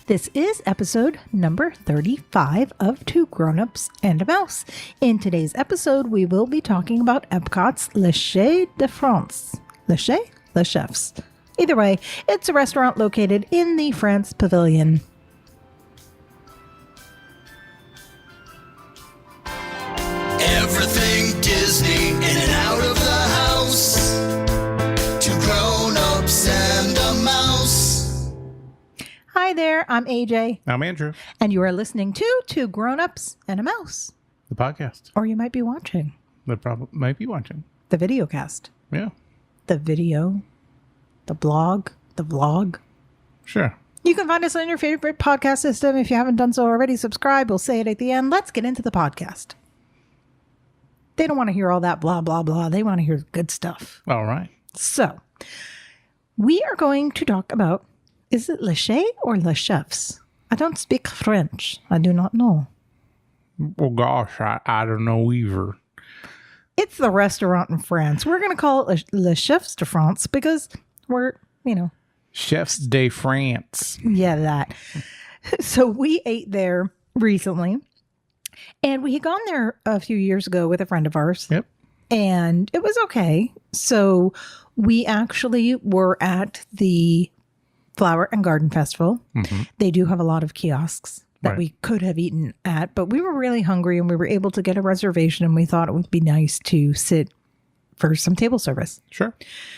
This is episode number 35 of Two Grown-Ups and a Mouse. In today's episode, we will be talking about Epcot's Le Chef de France. Le Chef? Le Chefs. Either way, it's a restaurant located in the France Pavilion. Everything Disney in and out of the house. Two grown-ups and a mouse. Hi there, I'm AJ. I'm Andrew. And you are listening to Two Grown-Ups and a Mouse. The podcast. Or you might be watching. Might be watching. The video cast. Yeah. The video. The blog. The vlog. Sure. You can find us on your favorite podcast system. If you haven't done so already, subscribe. We'll say it at the end. Let's get into the podcast. They don't want to hear all that blah, blah, blah. They want to hear good stuff. All right. So, we are going to talk about, is it Le Chef or Le Chefs? I don't speak French. I do not know. Well, gosh, I don't know either. It's the restaurant in France. We're going to call it Le Chefs de France because we're, Chefs de France. Yeah, that. So we ate there recently. And we had gone there a few years ago with a friend of ours. Yep. And it was okay. So we actually were at the Flower and Garden Festival. Mm-hmm. They do have a lot of kiosks that we could have eaten at, but we were really hungry and we were able to get a reservation and we thought it would be nice to sit for some table service. Sure.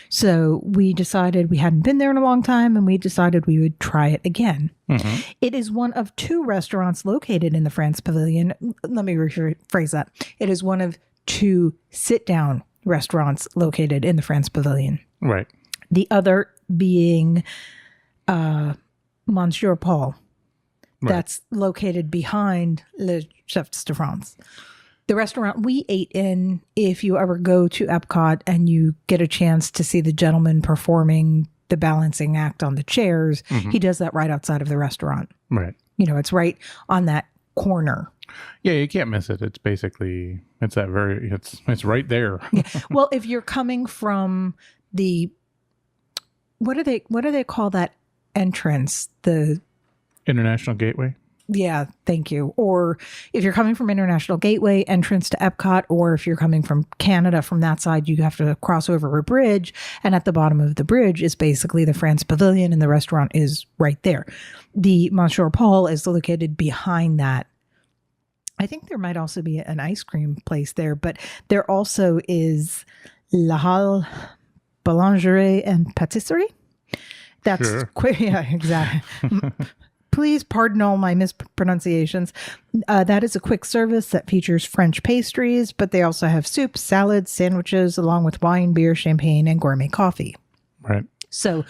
So we decided, we hadn't been there in a long time, and we decided we would try it again. Mm-hmm. It is one of two restaurants located in the France Pavilion. Let me rephrase that. It is one of two sit-down restaurants located in the France Pavilion. Right. The other being Monsieur Paul. Right. That's located behind Le Chefs de France. The restaurant we ate in, if you ever go to Epcot and you get a chance to see the gentleman performing the balancing act on the chairs, he does that right outside of the restaurant. Right. It's right on that corner. Yeah, you can't miss it. It's basically, it's right there. Yeah. Well, if you're coming from the, what do they call that entrance? The International Gateway. Yeah, thank you. Or if you're coming from International Gateway, entrance to Epcot, or if you're coming from Canada, from that side, you have to cross over a bridge. And at the bottom of the bridge is basically the France Pavilion, and the restaurant is right there. The Monsieur Paul is located behind that. I think there might also be an ice cream place there, but there also is La Halle Boulangerie and Patisserie. That's sure. Quick. Yeah, exactly. Please pardon all my mispronunciations. That is a quick service that features French pastries, but they also have soups, salads, sandwiches, along with wine, beer, champagne, and gourmet coffee. Right. So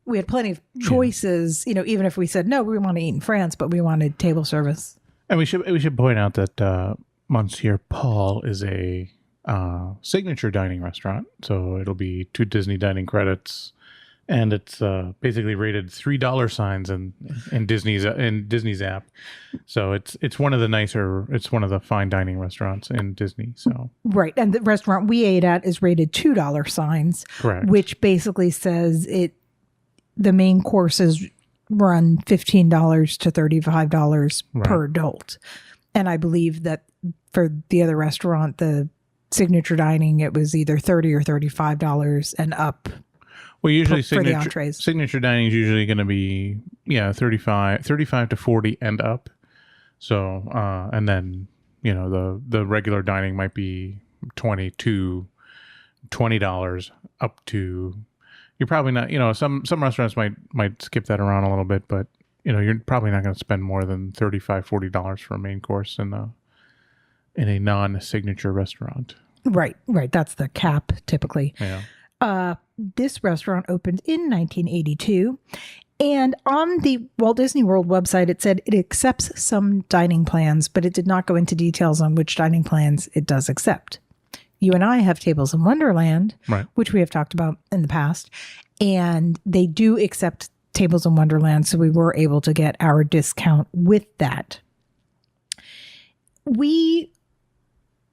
we had plenty of choices, even if we said, no, we want to eat in France, but we wanted table service. And we should point out that Monsieur Paul is a signature dining restaurant. So it'll be 2 Disney dining credits. And it's basically rated $3 signs in Disney's app, so it's one of the nicer. It's one of the fine dining restaurants in Disney. So right, and the restaurant we ate at is rated $2 signs, correct. Which basically says the main courses run $15 to $35 per adult, and I believe that for the other restaurant, the signature dining, it was either $30 or $35 and up. Well, usually for the entrees. Signature dining is usually going to be 35 to 40 and up. So and then the regular dining might be $20 up to. You're probably not. Some restaurants might skip that around a little bit, but you're probably not going to spend more than $35-$40 for a main course in a non-signature restaurant. Right. That's the cap typically. Yeah. This restaurant opened in 1982, and on the Walt Disney World website, it said it accepts some dining plans, but it did not go into details on which dining plans it does accept. You and I have Tables in Wonderland, right, which we have talked about in the past, and they do accept Tables in Wonderland, so we were able to get our discount with that. We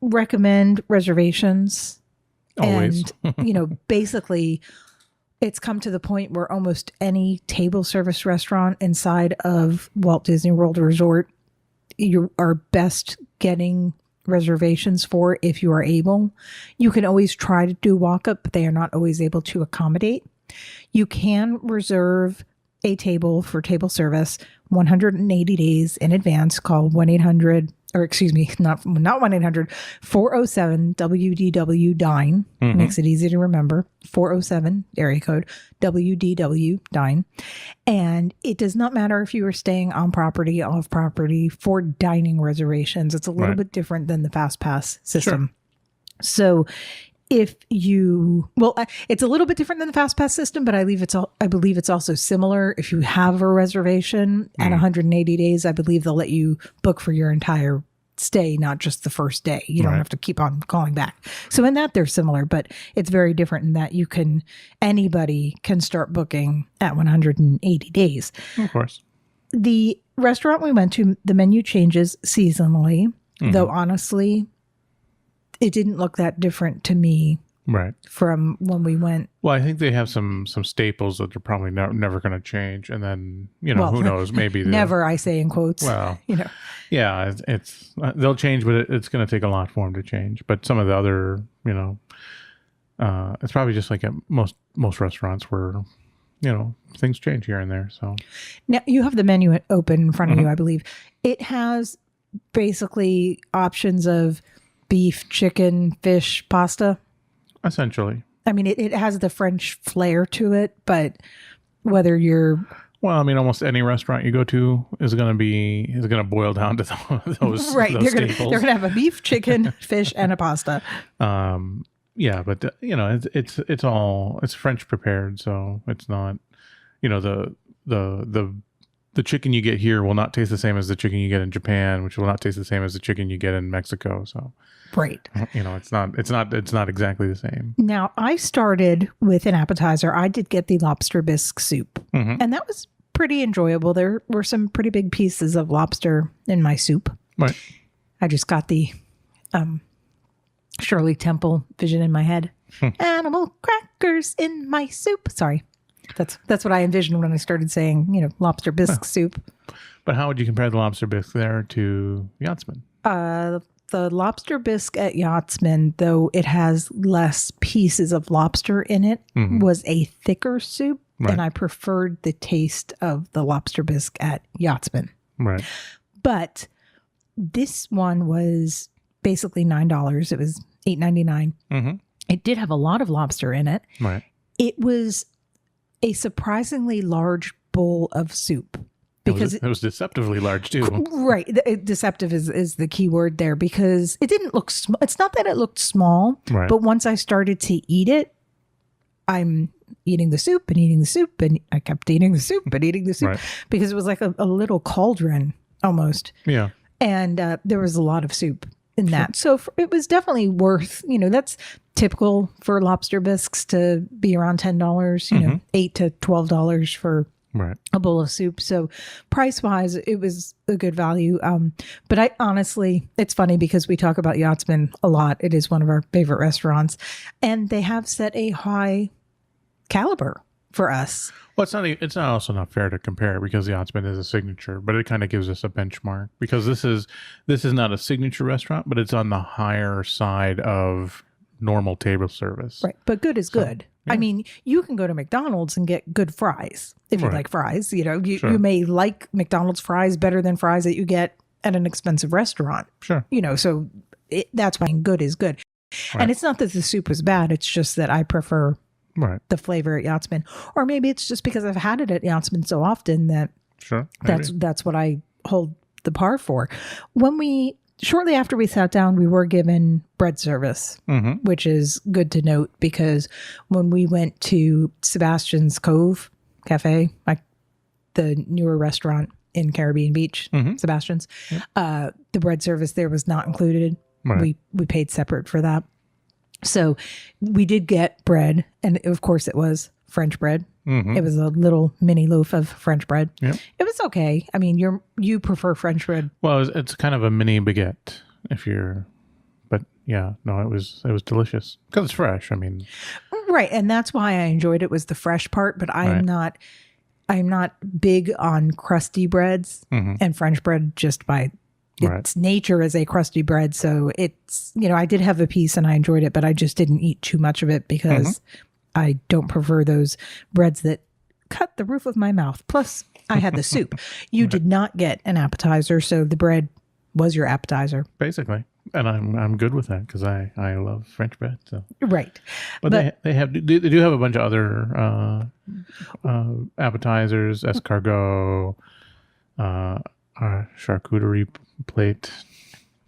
recommend reservations. Always. And, basically it's come to the point where almost any table service restaurant inside of Walt Disney World Resort, you are best getting reservations for if you are able. You can always try to do walk-up, but they are not always able to accommodate. You can reserve a table for table service 180 days in advance. Call 1-800, or excuse me, not 1-800, 407-WDW-DINE. Makes it easy to remember. 407, area code, WDW-DINE. And it does not matter if you are staying on property, off property for dining reservations. It's a little bit different than the Fast Pass system. So if you, it's a little bit different than the Fast Pass system, but I believe it's also similar. If you have a reservation at 180 days, I believe they'll let you book for your entire stay, not just the first day. You don't have to keep on calling back. So in that, they're similar, but it's very different in that anybody can start booking at 180 days. Of course. The restaurant we went to, the menu changes seasonally, though honestly, it didn't look that different to me from when we went. Well, I think they have some staples that they're probably never going to change. And then, who knows, maybe. Never, I say in quotes. Well, yeah, it's they'll change, but it's going to take a lot for them to change. But some of the other, it's probably just like at most restaurants where, things change here and there. So now you have the menu open in front of you, I believe. It has basically options of beef, chicken, fish, pasta. Essentially. I mean, it has the French flair to it, but whether you're... Well, I mean, almost any restaurant you go to is going to boil down to those right. Those They're staples. going to have a beef, chicken, fish, and a pasta. Yeah, but it's French prepared, so it's not, the chicken you get here will not taste the same as the chicken you get in Japan, which will not taste the same as the chicken you get in Mexico. So, right. It's not exactly the same. Now, I started with an appetizer. I did get the lobster bisque soup, and that was pretty enjoyable. There were some pretty big pieces of lobster in my soup. Right. I just got the Shirley Temple vision in my head. Animal crackers in my soup. Sorry. That's what I envisioned when I started saying, lobster bisque soup. But how would you compare the lobster bisque there to Yachtsman? The lobster bisque at Yachtsman, though it has less pieces of lobster in it, was a thicker soup, and I preferred the taste of the lobster bisque at Yachtsman. Right. But this one was basically $9. It was $8.99. It did have a lot of lobster in it. Right. It was a surprisingly large bowl of soup. Because it was deceptively large too. Right. Deceptive is the key word there, because it didn't look small. It's not that it looked small, but once I started to eat it, I'm eating the soup and eating the soup, and I kept eating the soup and eating the soup because it was like a little cauldron almost. Yeah. And there was a lot of soup in that. So it was definitely worth, that's typical for lobster bisques to be around $10, $8 to $12 for a bowl of soup. So price wise, it was a good value. But I honestly, it's funny because we talk about Yachtsman a lot. It is one of our favorite restaurants, and they have set a high caliber for us. Well, it's not also not fair to compare because the Yachtsman is a signature, but it kind of gives us a benchmark because this is not a signature restaurant, but it's on the higher side of normal table service. Right. But good is good. Yeah. I mean, you can go to McDonald's and get good fries if you like fries. You may like McDonald's fries better than fries that you get at an expensive restaurant. Sure. So that's why good is good. And it's not that the soup was bad. It's just that I prefer the flavor at Yachtsman. Or maybe it's just because I've had it at Yachtsman so often that that's what I hold the par for. Shortly after we sat down, we were given bread service, which is good to note because when we went to Sebastian's Cove Cafe, like the newer restaurant in Caribbean Beach, Sebastian's, the bread service there was not included. We paid separate for that. So we did get bread, and of course it was French bread. It was a little mini loaf of French bread. Yep. It was okay. I mean, you prefer French bread. Well, it's kind of a mini baguette but yeah, no, it was delicious because it's fresh. I mean, Right. And that's why I enjoyed it was the fresh part, but I'm not big on crusty breads and French bread just by its nature as a crusty bread. So it's, I did have a piece and I enjoyed it, but I just didn't eat too much of it because I don't prefer those breads that cut the roof of my mouth. Plus, I had the soup. You did not get an appetizer, so the bread was your appetizer. Basically. And I'm good with that because I love French bread. So. Right. But they do have a bunch of other appetizers, escargot, charcuterie plate.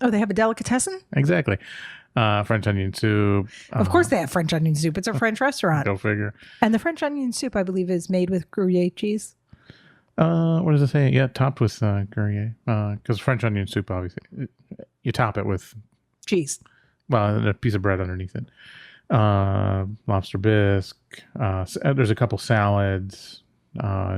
Oh, they have a delicatessen? Exactly. French onion soup. Of course they have French onion soup. It's a French restaurant. Go figure. And the French onion soup, I believe, is made with Gruyere cheese. What does it say? Yeah, topped with Gruyere. Because French onion soup, obviously, you top it with cheese. Well, and a piece of bread underneath it. Lobster bisque. There's a couple salads.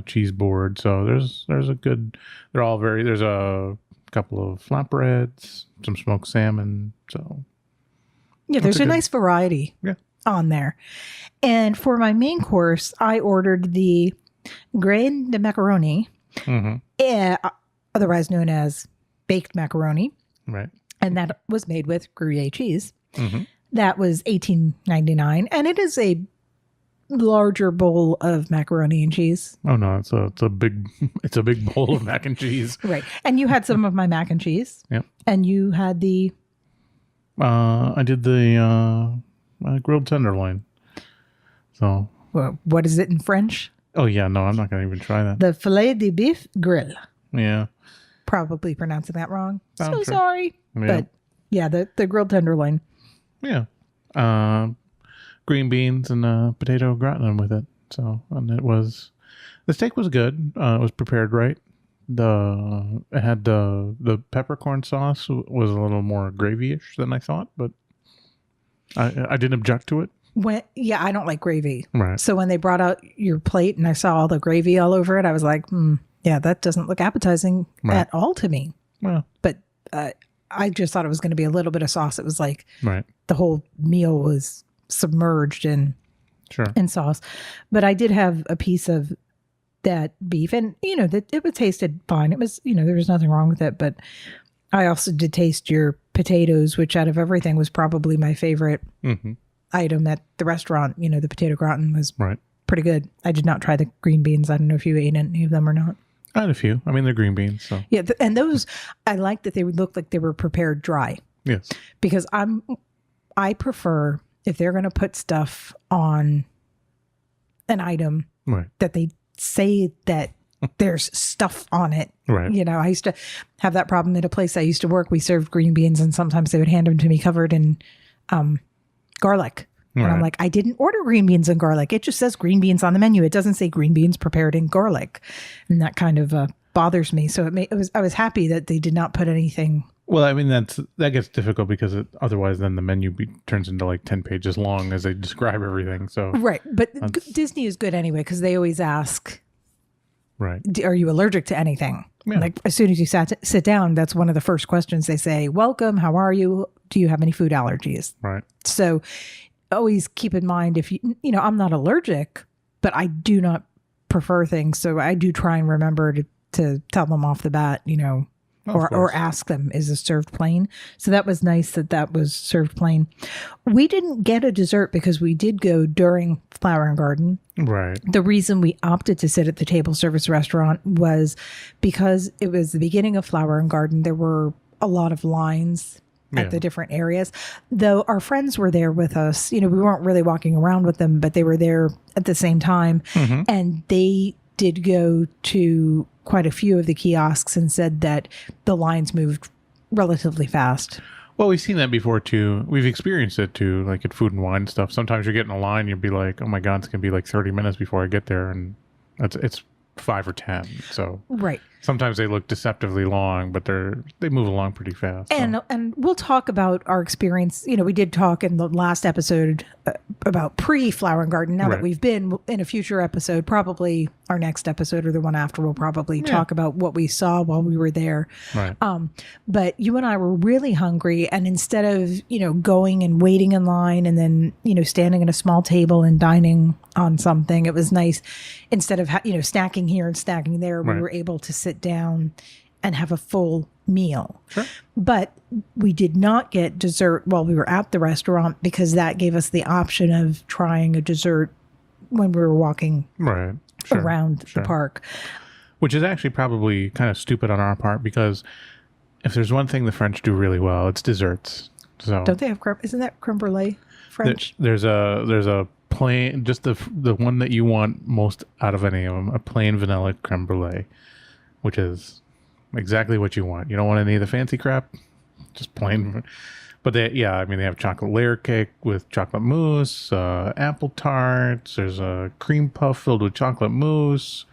Cheese board. So there's a good. They're all very. There's a couple of flatbreads, some smoked salmon. So yeah, there's a nice variety. Yeah. On there. And for my main course, I ordered the grain de macaroni, otherwise known as baked macaroni. Right. And that was made with Gruyere cheese. That was $18.99, and it is a larger bowl of macaroni and cheese. Oh no, it's a big bowl of mac and cheese. Right. And you had some of my mac and cheese. Yep. And you had the I did the grilled tenderloin. So what is it in French? Oh yeah, no, I'm not gonna even try that. The filet de beef grill. Yeah. Probably pronouncing that wrong. Sounds so right. sorry. Yeah. But yeah, the grilled tenderloin. Yeah. Green beans and potato gratin with it. So, and the steak was good. It was prepared right. It had the peppercorn sauce was a little more gravy-ish than I thought, but I didn't object to it. I don't like gravy. Right. So when they brought out your plate and I saw all the gravy all over it, I was like, yeah, that doesn't look appetizing at all to me. Well, but I just thought it was going to be a little bit of sauce. It was like the whole meal was submerged in sauce. But I did have a piece of that beef, and that it tasted fine. It was there was nothing wrong with it. But I also did taste your potatoes, which out of everything was probably my favorite item at the restaurant. The potato gratin was pretty good. I did not try the green beans. I don't know if you ate any of them or not. I had a few. I mean, they're green beans. So yeah, and those I like that they would look like they were prepared dry. Yes, because I prefer if they're going to put stuff on an item that they say that there's stuff on it. Right. I used to have that problem at a place I used to work. We served green beans, and sometimes they would hand them to me covered in garlic. And I'm like, I didn't order green beans and garlic. It just says green beans on the menu. It doesn't say green beans prepared in garlic. And that kind of bothers me. So I was happy that they did not put anything. Well, I mean, that gets difficult because otherwise then the menu turns into like 10 pages long as they describe everything. So right. But Disney is good anyway, because they always ask, are you allergic to anything? Yeah. Like as soon as you sit down, that's one of the first questions they say, welcome, how are you? Do you have any food allergies? Right. So always keep in mind if I'm not allergic, but I do not prefer things. So I do try and remember to tell them off the bat, or ask them, is this served plain? So that was nice that was served plain. We didn't get a dessert because we did go during Flower and Garden. Right. The reason we opted to sit at the table service restaurant was because it was the beginning of Flower and Garden. There were a lot of lines at the different areas, though our friends were there with us. We weren't really walking around with them, but they were there at the same time. And they did go to quite a few of the kiosks and said that the lines moved relatively fast. Well, we've seen that before too. We've experienced it too, like at Food and Wine stuff. Sometimes you get in a line, you'll be like, oh my God, it's going to be like 30 minutes before I get there. And it's 5 or 10. So right. Sometimes they look deceptively long, but they move along pretty fast. So. And we'll talk about our experience. We did talk in the last episode about pre-Flower and Garden. Now that we've been in a future episode, probably our next episode or the one after, we'll probably talk about what we saw while we were there. Right. But you and I were really hungry, and instead of going and waiting in line and then standing at a small table and dining on something, it was nice. Instead of snacking here and snacking there, we were able to sit down and have a full meal. Sure. But we did not get dessert while we were at the restaurant because that gave us the option of trying a dessert when we were walking around the park. Which is actually probably kind of stupid on our part, because if there's one thing the French do really well, it's desserts. So don't they have isn't that creme brulee French? There's a plain, just the one that you want most out of any of them, a plain vanilla creme brulee, which is exactly what you want. You don't want any of the fancy crap, just plain. But they have chocolate layer cake with chocolate mousse, apple tarts. There's a cream puff filled with chocolate mousse,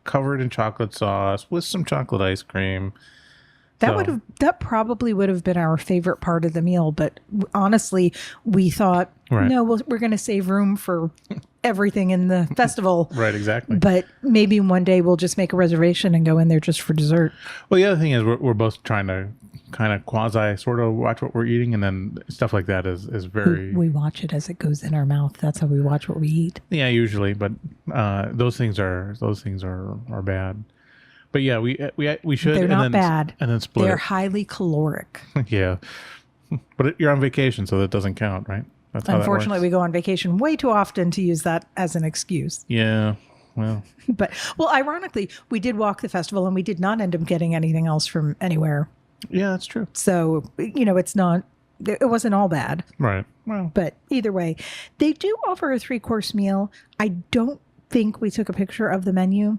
covered in chocolate sauce with some chocolate ice cream. That probably would have been our favorite part of the meal, but honestly, we thought, no, we're going to save room for everything in the festival. Right, exactly. But maybe one day we'll just make a reservation and go in there just for dessert. Well, the other thing is we're both trying to kind of quasi sort of watch what we're eating, and then stuff like that is very... We watch it as it goes in our mouth. That's how we watch what we eat. Yeah, usually, but those things are bad. But yeah, we should. They're not bad. And then split. They're highly caloric. Yeah, but you're on vacation, so that doesn't count, right? That's how Unfortunately, we go on vacation way too often to use that as an excuse. Yeah, well. Ironically, we did walk the festival, and we did not end up getting anything else from anywhere. Yeah, that's true. So it's not. It wasn't all bad. Right. Well, but either way, they do offer a 3-course meal. I don't think we took a picture of the menu.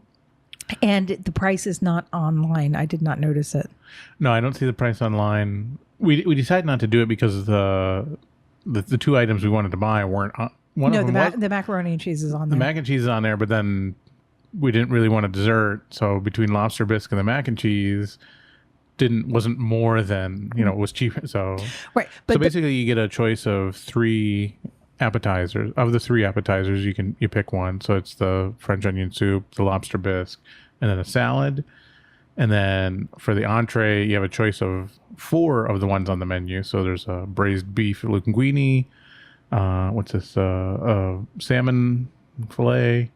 And the price is not online. I did not notice it. No, I don't see the price online. We decided not to do it because the two items we wanted to buy weren't on. The macaroni and cheese is on there. The mac and cheese is on there, but then we didn't really want a dessert. So between lobster bisque and the mac and cheese wasn't more than, it was cheaper. So right. But so basically you get a choice of 3 appetizers. Of the 3 appetizers, you pick one. So it's the French onion soup, the lobster bisque, and then a salad. And then for the entree, you have a choice of 4 of the ones on the menu. So there's a braised beef linguine, salmon fillet,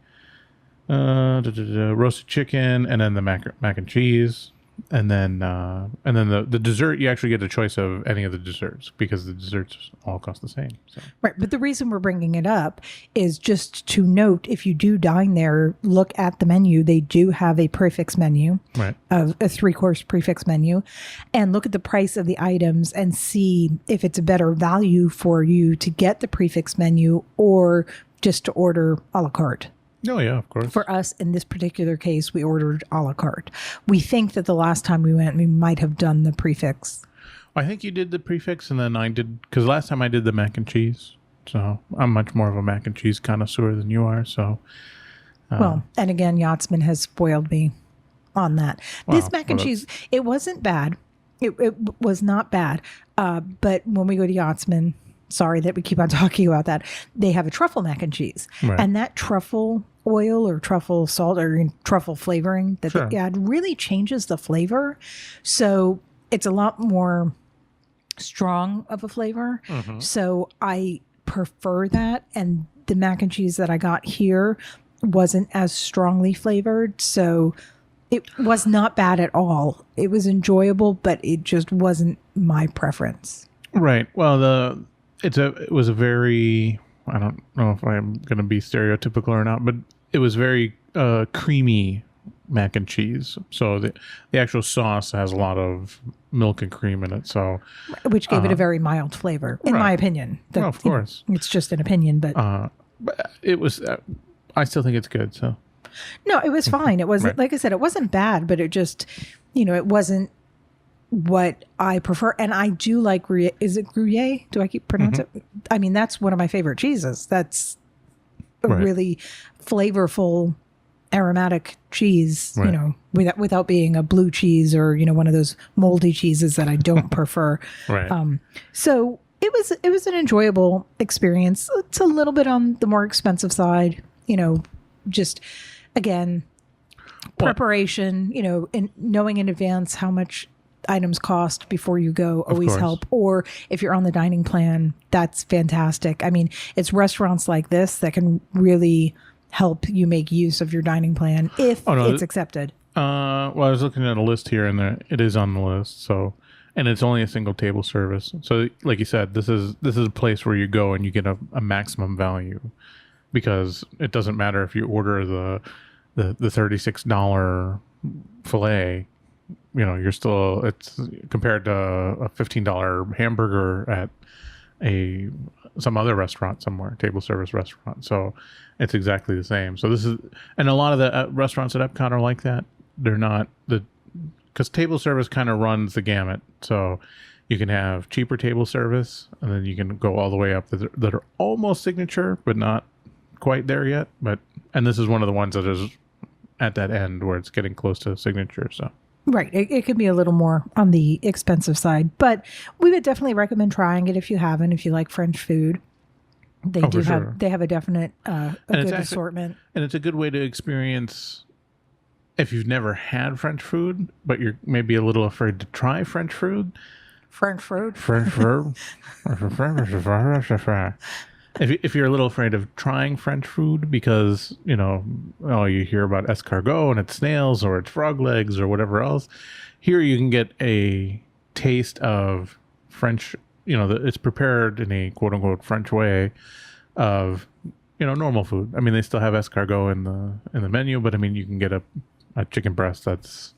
roasted chicken, and then the mac and cheese. And then the dessert, you actually get a choice of any of the desserts because the desserts all cost the same. So. Right. But the reason we're bringing it up is just to note, if you do dine there, look at the menu. They do have a prefix menu, of a 3-course prefix menu, and look at the price of the items and see if it's a better value for you to get the prefix menu or just to order a la carte. Oh, yeah, of course. For us, in this particular case, we ordered a la carte. We think that the last time we went, we might have done the prefix. I think you did the prefix, and then I did, because last time I did the mac and cheese. So I'm much more of a mac and cheese connoisseur than you are. So, and again, Yachtsman has spoiled me on that. This mac and cheese, it wasn't bad. It was not bad. But when we go to Yachtsman, sorry that we keep on talking about that, they have a truffle mac and cheese. Right. And that truffle oil or truffle salt or truffle flavoring that they add really changes the flavor. So it's a lot more strong of a flavor. Mm-hmm. So I prefer that. And the mac and cheese that I got here wasn't as strongly flavored. So it was not bad at all. It was enjoyable, but it just wasn't my preference. Right. Well, it was a very, I don't know if I'm going to be stereotypical or not, but it was very creamy mac and cheese. So the actual sauce has a lot of milk and cream in it. So which gave it a very mild flavor, in my opinion. Well, of course. It's just an opinion, but it was, I still think it's good. So no, it was fine. It wasn't, like I said, it wasn't bad, but it just, it wasn't what I prefer. And I do like Gruyere. Is it Gruyere? Do I keep pronouncing it? I mean, that's one of my favorite cheeses. That's a really flavorful aromatic cheese, Right. without being a blue cheese or, one of those moldy cheeses that I don't prefer. Right. So it was an enjoyable experience. It's a little bit on the more expensive side, just again, preparation, and knowing in advance how much items cost before you go always course. help. Or if you're on the dining plan, that's fantastic. I mean, it's restaurants like this that can really help you make use of your dining plan if it's accepted. Well, I was looking at a list here, and it is on the list. So, and it's only a single table service. So, like you said, this is a place where you go and you get a maximum value, because it doesn't matter if you order the $36 fillet. You're still, it's compared to a $15 hamburger at some other restaurant somewhere, table service restaurant. So it's exactly the same. So and a lot of the restaurants at Epcot are like that. They're not because table service kind of runs the gamut. So you can have cheaper table service, and then you can go all the way up that are almost signature, but not quite there yet. And this is one of the ones that is at that end where it's getting close to signature. So. Right. It could be a little more on the expensive side, but we would definitely recommend trying it if you haven't, if you like French food. They have a definite, good assortment. And it's a good way to experience if you've never had French food, but you're maybe a little afraid to try French food. French food? French food. If you're a little afraid of trying French food because, you hear about escargot and it's snails or it's frog legs or whatever else, here you can get a taste of French, it's prepared in a quote unquote French way of, normal food. I mean, they still have escargot in the menu, but I mean, you can get a chicken breast that's,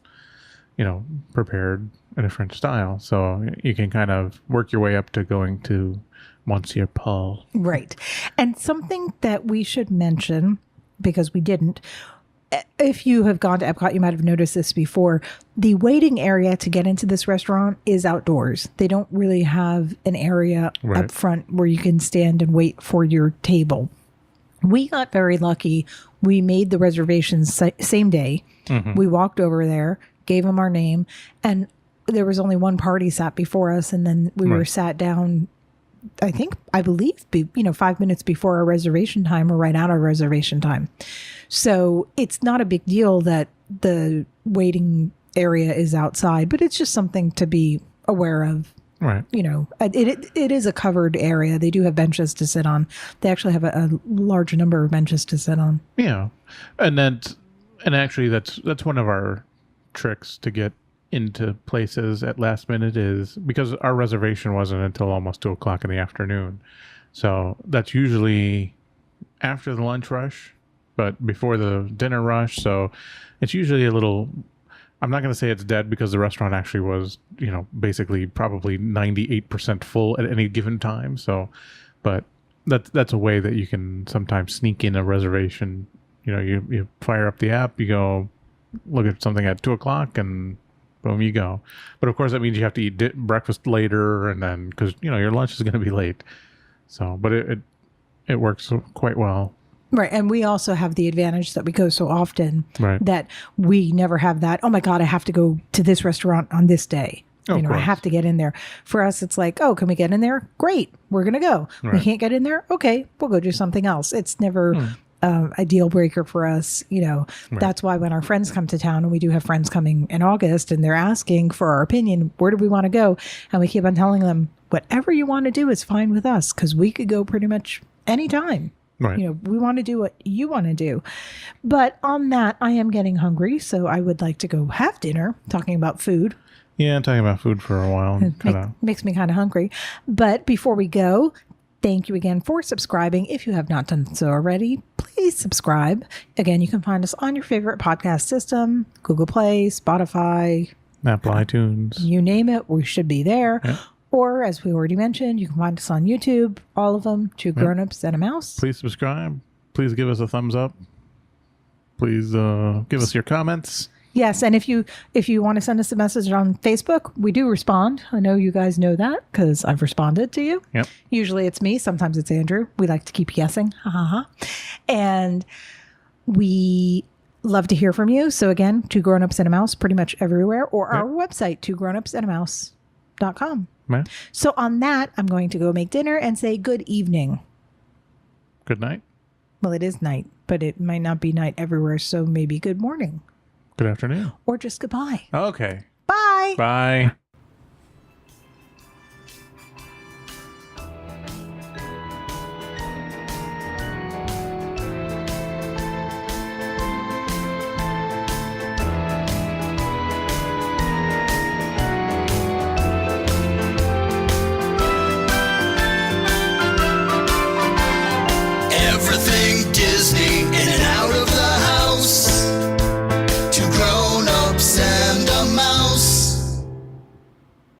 prepared in a French style. So you can kind of work your way up to going to Monsieur Paul. Right. And something that we should mention, because we didn't, if you have gone to Epcot, you might have noticed this before. The waiting area to get into this restaurant is outdoors. They don't really have an area up front where you can stand and wait for your table. We got very lucky. We made the reservations same day. Mm-hmm. We walked over there, gave them our name, and there was only one party sat before us, and then we were sat down, I believe, 5 minutes before our reservation time or right out of reservation time. So it's not a big deal that the waiting area is outside, but it's just something to be aware of. Right. It is a covered area. They do have benches to sit on. They actually have a large number of benches to sit on. Yeah. And actually that's one of our tricks to get into places at last minute, is because our reservation wasn't until almost 2:00 in the afternoon. So that's usually after the lunch rush, but before the dinner rush. So it's usually a little, I'm not going to say it's dead, because the restaurant actually was, basically probably 98% full at any given time. So, but that's a way that you can sometimes sneak in a reservation. You fire up the app, you go look at something at 2:00 and boom, you go. But of course, that means you have to eat breakfast later, and then because your lunch is going to be late. So, but it works quite well. Right, and we also have the advantage that we go so often that we never have that. Oh my God, I have to go to this restaurant on this day. I have to get in there. For us, it's like, oh, can we get in there? Great, we're going to go. Right. We can't get in there? Okay, we'll go do something else. It's never a deal breaker for us. That's why when our friends come to town, and we do have friends coming in August, and they're asking for our opinion, where do we want to go? And we keep on telling them, whatever you want to do is fine with us, because we could go pretty much anytime. Right. We want to do what you want to do. But on that, I am getting hungry, so I would like to go have dinner, talking about food. Yeah, talking about food for a while. Makes me kind of hungry. But before we go, thank you again for subscribing. If you have not done so already, please subscribe. Again, you can find us on your favorite podcast system, Google Play, Spotify, Apple iTunes. You name it, we should be there. Yeah. Or, as we already mentioned, you can find us on YouTube, all of them, Two Grown-Ups and a Mouse. Please subscribe. Please give us a thumbs up. Please give us your comments. Yes, and if you want to send us a message on Facebook, we do respond. I know you guys know that because I've responded to you. Yep. Usually it's me. Sometimes it's Andrew. We like to keep guessing. And we Love to hear from you. So again, Two Grown-Ups and a Mouse pretty much everywhere, or our website, twogrownupsandamouse.com. Yeah. So on that, I'm going to go make dinner and say good evening. Good night. Well, it is night, but it might not be night everywhere. So maybe good morning. Good afternoon. Or just goodbye. Okay. Bye. Bye.